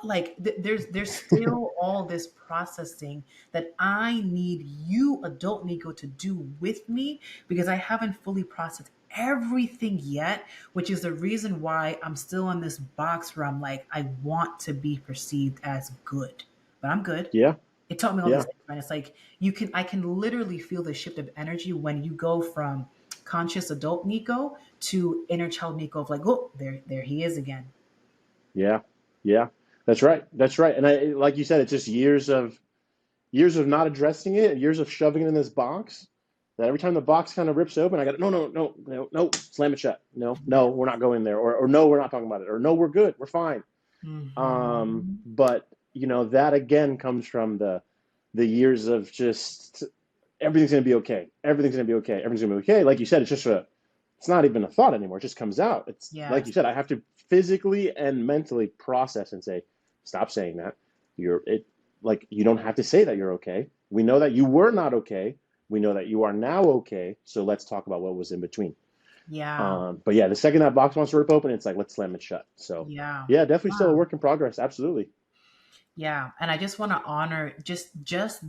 like there's mm-hmm. still all this processing that I need you, adult Nico, to do with me because I haven't fully processed everything yet, which is the reason why I'm still in this box where I'm like, I want to be perceived as good, but I'm good. Yeah, It taught me all these yeah. things, man. It's like I can literally feel the shift of energy when you go from conscious adult Nico to inner child Nico of like, oh, there he is again. Yeah, yeah, that's right. That's right. And like you said, it's just years of not addressing it, years of shoving it in this box. That every time the box kind of rips open, I got no, no, no, no, no, slam it shut. No, no, we're not going there, or no, we're not talking about it, or no, we're good, we're fine. Mm-hmm. But that again comes from the years of just everything's gonna be okay, everything's gonna be okay, everything's gonna be okay. Like you said, it's not even a thought anymore. It just comes out. It's like Yes. you said, I have to physically and mentally process and say, stop saying that. Like, you don't have to say that you're okay. We know that you were not okay. We know that you are now okay. So let's talk about what was in between. Yeah. But yeah, the second that box wants to rip open, it's like, let's slam it shut. So Yeah. yeah, definitely still a Wow. work in progress. Absolutely. Yeah, and I just want to honor just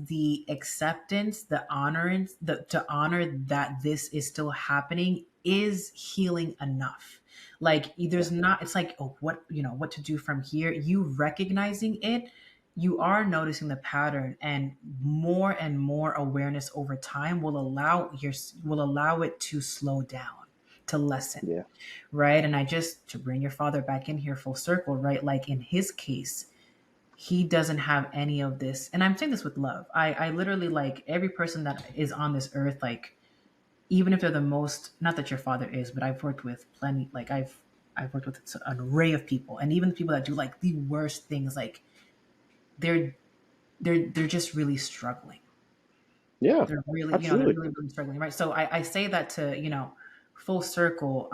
the acceptance, the honorance, the to honor that this is still happening is healing enough. Like Yeah. there's not, it's like, oh, what, what to do from here. You recognizing it, you are noticing the pattern, and more awareness over time will allow it to slow down, to lessen, Yeah. right? And I just, to bring your father back in here full circle, right? Like in his case, he doesn't have any of this, and I'm saying this with love. I literally, like, every person that is on this earth, like, even if they're the most, not that your father is, but I've worked with plenty, like, I've worked with an array of people, and even the people that do like the worst things, like, they're they're just really struggling. Yeah. They're really, they're Absolutely. really, really struggling, right? So I say that to, full circle,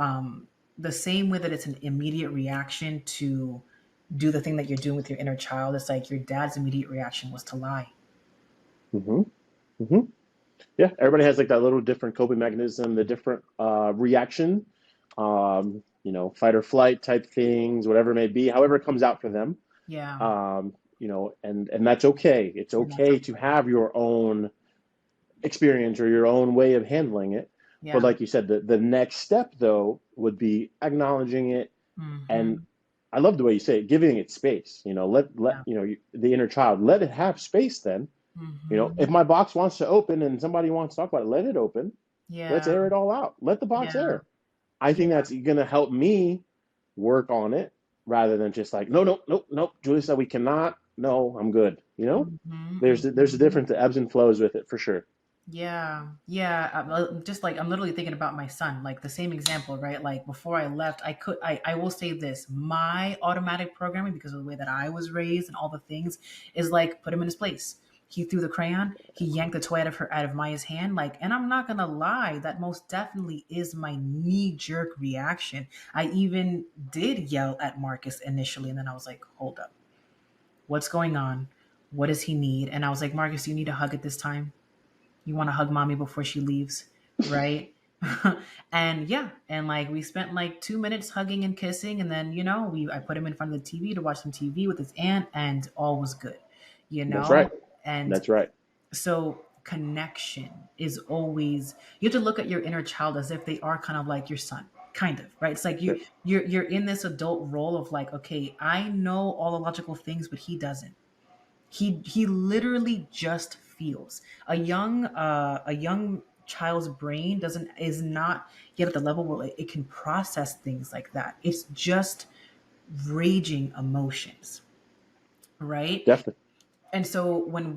the same way that it's an immediate reaction to do the thing that you're doing with your inner child. It's like your dad's immediate reaction was to lie. hmm hmm Yeah. Everybody has like that little different coping mechanism, the different reaction, fight or flight type things, whatever it may be, however it comes out for them. Yeah. And that's okay. It's And that's okay to okay. have your own experience or your own way of handling it. But Yeah. like you said, the next step though would be acknowledging it. And Hmm. I love the way you say it, giving it space. Let Yeah. the inner child, let it have space. Then, if Hmm. my box wants to open and somebody wants to talk about it, let it open. Let's Yeah. air it all out. Let the box Yeah. air. I think Yeah. that's going to help me work on it rather than just like, no, no, no, no. Julie said we cannot. No, I'm good. There's a Hmm. difference, the ebbs and flows with it for sure. Yeah, yeah. Just like, I'm literally thinking about my son. Like the same example, right? Like before I left, I will say this: my automatic programming, because of the way that I was raised and all the things, is like, put him in his place. He threw the crayon. He yanked the toy out of Maya's hand. Like, and I'm not gonna lie, that most definitely is my knee jerk reaction. I even did yell at Marcus initially, and then I was like, hold up, what's going on? What does he need? And I was like, Marcus, do you need a hug at this time? You want to hug mommy before she leaves, right? And yeah, and like we spent like 2 minutes hugging and kissing, and then I put him in front of the TV to watch some TV with his aunt, and all was good, you That's right. know. And That's right. so connection is always, you have to look at your inner child as if they are kind of like your son, kind of, right? It's like Yep. you're in this adult role of like, okay, I know all the logical things, but he doesn't. He literally just feels. A young child's brain doesn't is not yet at the level where it can process things like that. It's just raging emotions, right? Definitely. And so when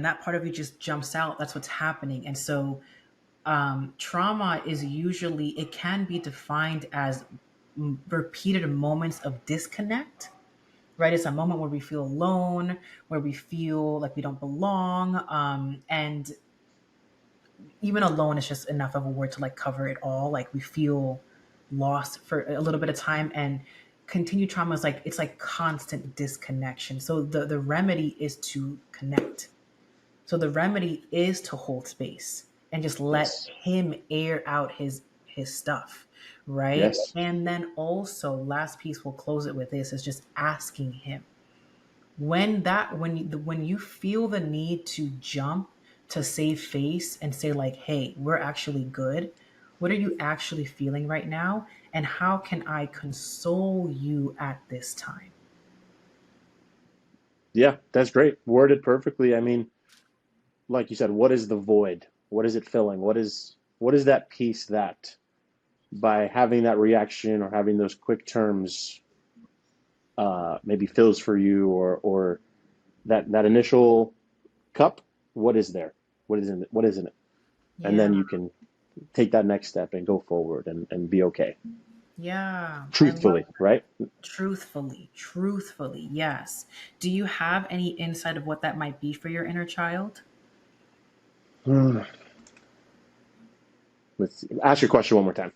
that part of you just jumps out, that's what's happening. And so trauma is usually, it can be defined as repeated moments of disconnect, right? It's a moment where we feel alone, where we feel like we don't belong. And even alone is just enough of a word to like cover it all. Like we feel lost for a little bit of time, and continued trauma is like, it's like constant disconnection. So the remedy is to connect. So the remedy is to hold space and just let Yes. him air out his stuff, right? Yes. And then also, last piece, we'll close it with this, is just asking him, when you feel the need to jump to save face and say like, hey, we're actually good, what are you actually feeling right now, and how can I console you at this time? Yeah, that's great. Worded perfectly. I mean, like you said, what is the void? What is it filling? What is that piece that by having that reaction or having those quick terms maybe fills for you, or that initial cup, what is there? What is in it? What isn't it? And Yeah. then you can take that next step and go forward and be okay. Yeah, I love Truthfully, right? truthfully, yes. Do you have any insight of what that might be for your inner child? Let's see. Ask your question one more time.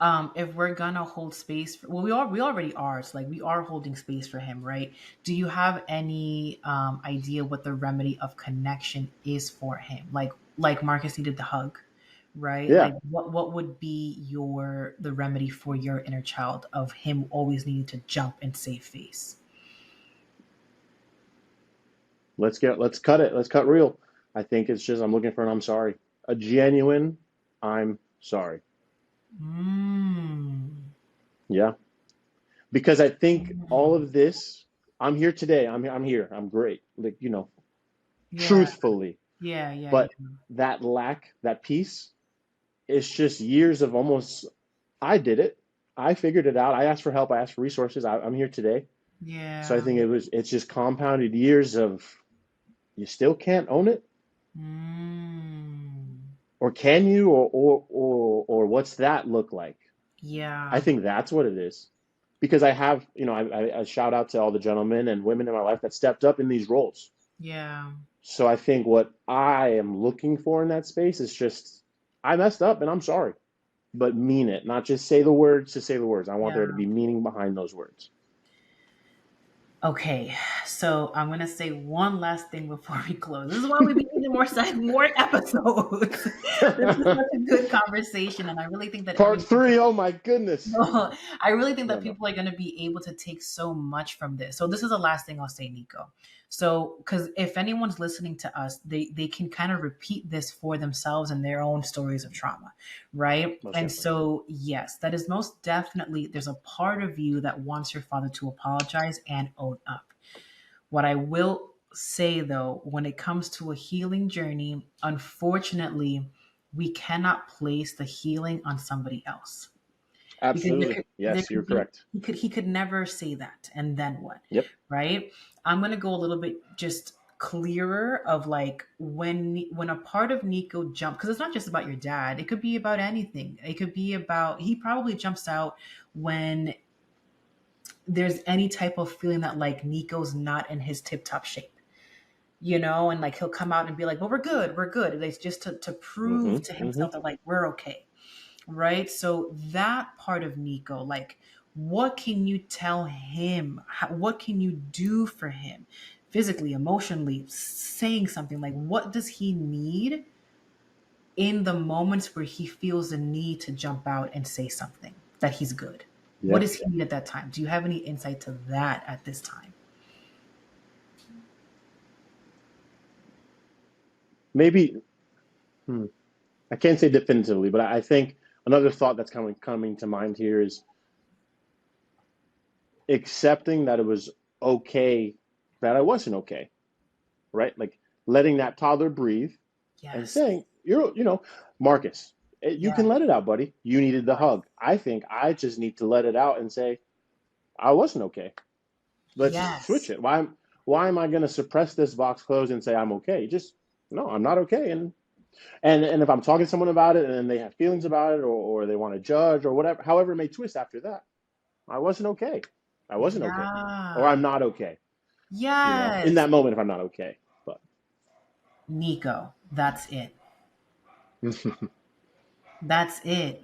If we're gonna hold space for, well, we already are. So like we are holding space for him, right? Do you have any idea what the remedy of connection is for him? Like Marcus needed the hug, right? Yeah, Like what would be the remedy for your inner child of him always needing to jump and save face? let's cut it. Let's cut real. I think it's just I'm looking for an I'm sorry. A genuine I'm sorry. Mm. Yeah. Because I think all of this, I'm here today. I'm here. I'm great. Like, Yeah, truthfully. yeah, yeah, But yeah, that lack, that peace, it's just years of almost, I did it. I figured it out. I asked for help. I asked for resources. I'm here today. So I yeah. think it's just compounded years of you still can't own it, Mm. or can you, or what's that look like? I Yeah, think that's what it is. Because I have, I shout out to all the gentlemen and women in my life that stepped up in these roles. yeah, So I think what I am looking for in that space is just, I messed up and I'm sorry, but mean it, not just say the words to say the words. I want there to yeah. be meaning behind those words. Okay, so I'm gonna say one last thing before we close. This is why we be needing more episodes. This is such a good conversation, and I really think that Part everyone three, oh my goodness. no, I really think No, that no. people are going to be able to take so much from this. So this is the last thing I'll say, Nico. So because if anyone's listening to us, they can kind of repeat this for themselves and their own stories of trauma, right? Most And definitely. so yes, that is most definitely there's a part of you that wants your father to apologize and own up. What I will say though, when it comes to a healing journey, unfortunately, we cannot place the healing on somebody else because Absolutely. there Yes, you're could be correct. he could never say that, and then what, Yep. right? I'm gonna go a little bit just clearer of like when a part of Nico jump, because it's not just about your dad, it could be about anything. It could be about, he probably jumps out when there's any type of feeling that like Nico's not in his tip top shape, and like he'll come out and be like, well, we're good. It's just to prove Mm-hmm. to Mm-hmm. himself that like we're okay, right? So that part of Nico, like, what can you tell him? What can you do for him physically, emotionally, saying something? Like, what does he need in the moments where he feels the need to jump out and say something that he's good? What Yeah. does he need at that time? Do you have any insight to that at this time? Maybe, hmm, I can't say definitively, but I think another thought that's coming to mind here is accepting that it was okay that I wasn't okay, right? Like letting that toddler breathe and Yes. saying, Marcus, you Yeah. can let it out, buddy. You needed the hug. I think I just need to let it out and say, I wasn't okay. Let's switch Yes. it. Why am I going to suppress this box close and say I'm okay? Just no, I'm not okay. And if I'm talking to someone about it and they have feelings about it, or they want to judge or whatever, however it may twist after that, I wasn't okay. I wasn't okay. Or Yeah. I'm not okay, in Yes. that moment if I'm not okay. But Nico, that's it. that's That's it.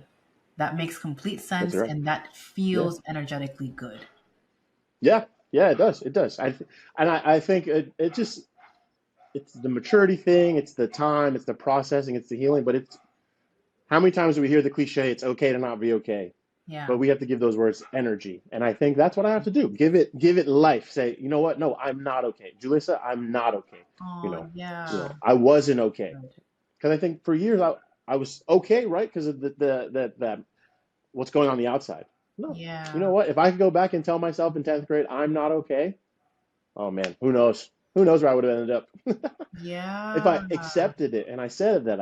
That makes complete sense right. and that Yeah. feels energetically good. Yeah. Yeah, it does. It does. I think it just, it's the maturity thing, it's the time, it's the processing, it's the healing, but it's how many times do we hear the cliche, it's okay to not be okay? But Yeah. we have to give those words energy. And I think that's what I have to do. Give it life. Say, you know what? No, I'm not okay. Julissa, I'm not okay. You Oh, know, yeah. I wasn't okay. Good. Because I think for years I was okay, right? Because of the what's going on the outside. No. You know Yeah. what? If I could go back and tell myself in 10th grade I'm not okay, oh man, who knows? Who knows where I would have ended up? If Yeah. I accepted it and I said that,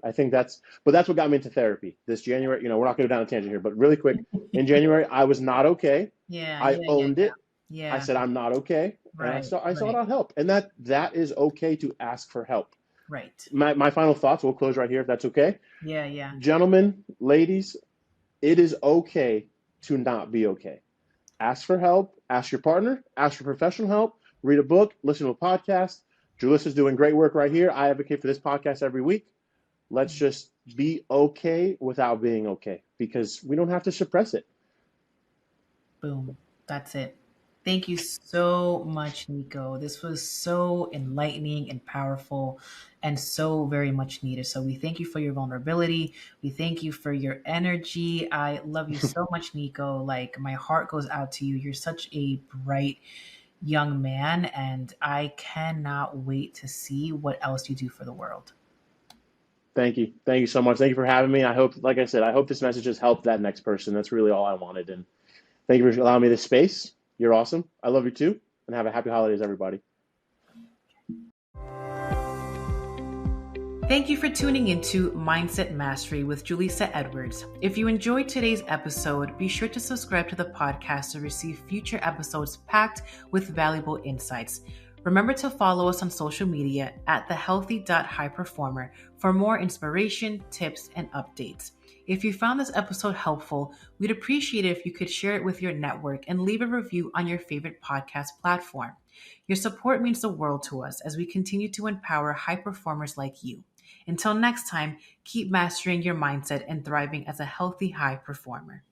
I think but that's what got me into therapy this January. We're not going to go down a tangent here, but really quick, in January, I was not okay. Yeah. I Yeah. Yeah. owned it. I Yeah. said, I'm not okay. And Right. I sought Right. out help. And that is okay to ask for help. Right. My final thoughts, we'll close right here if that's okay. Yeah. Yeah. Gentlemen, ladies, it is okay to not be okay. Ask for help, ask your partner, ask for professional help, read a book, listen to a podcast. Julius is doing great work right here. I advocate for this podcast every week. Let's just be okay without being okay. because we don't have to suppress it. Boom. That's it. Thank you so much, Nico. This was so enlightening and powerful and so very much needed. So we thank you for your vulnerability. We thank you for your energy. I love you so much, Nico. Like, my heart goes out to you. You're such a bright young man, and I cannot wait to see what else you do for the world. Thank you. Thank you so much. Thank you for having me. I hope, like I said, I hope this message has helped that next person. That's really all I wanted. And thank you for allowing me this space. You're awesome. I love you too. And have a happy holidays, everybody. Thank you for tuning into Mindset Mastery with Julissa Edwards. If you enjoyed today's episode, be sure to subscribe to the podcast to receive future episodes packed with valuable insights. Remember to follow us on social media at thehealthy.highperformer for more inspiration, tips, and updates. If you found this episode helpful, we'd appreciate it if you could share it with your network and leave a review on your favorite podcast platform. Your support means the world to us as we continue to empower high performers like you. Until next time, keep mastering your mindset and thriving as a healthy high performer.